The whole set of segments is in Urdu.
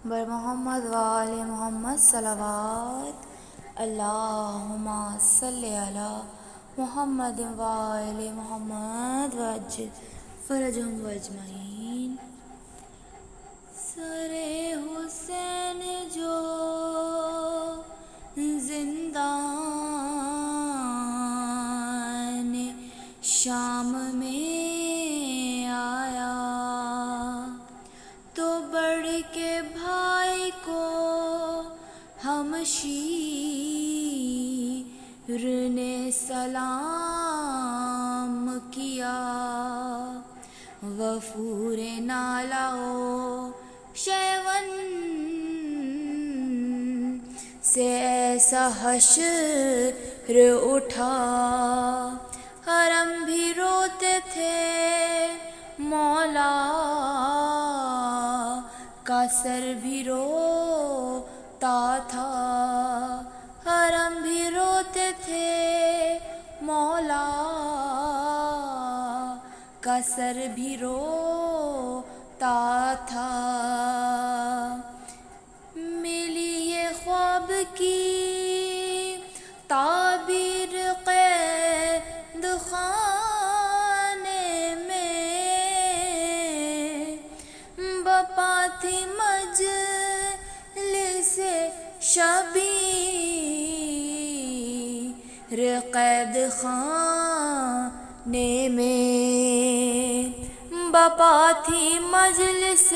بر محمد و آل محمد صلوات اللہم صلی علی محمد و آل محمد وعجل فرجہم اجمعین۔ سر حسین جو زندان شام میں آیا تو بڑھ کے بھائی کو ہمشیر نے سلام کیا، غفور نالاؤ شیون سے ایسا حشر اٹھا، حرم بھی روتے تھے مولا کا سر بھی روتا تھا، حرم بھی روتے تھے مولا کا سر بھی روتا تھا۔ ملی یہ خواب کی تعبیر قید خانے میں، بپا تھی مجلس شبیر قید خانے میں، بپا تھی مجلس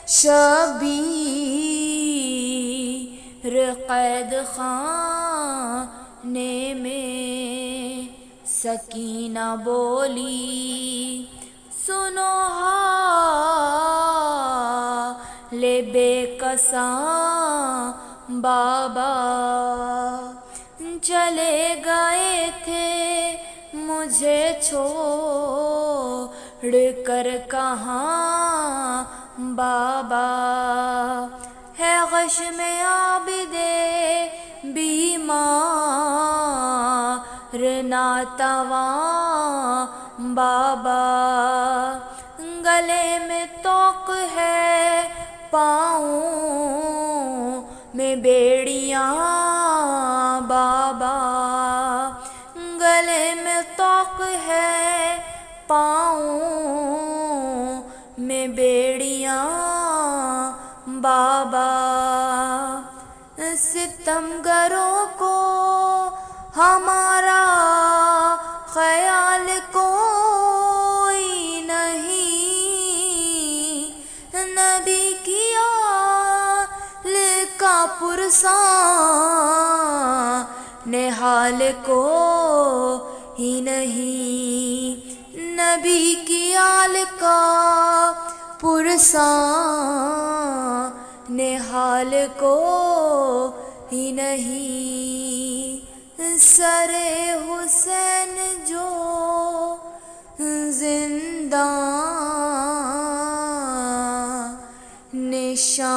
شبیر قید خانے میں۔ سکینہ بولی سنو حال بے کساں بابا، چلے گئے تھے مجھے چھوڑ کر کہاں بابا، ہے غشم عابد بیمار ناتواں بابا، گلے میں طوق ہے پاؤں میں بیڑیاں بابا، گلے میں طوق ہے پاؤں میں بیڑیاں بابا، ستم گروں کو ہمارا خیال کوئی نہیں، نبی کی آل کا پرسان حال کوئی نہیں، نبی کی آل کا پرسان حال کوئی نہیں۔ سر حسین جو زندان شام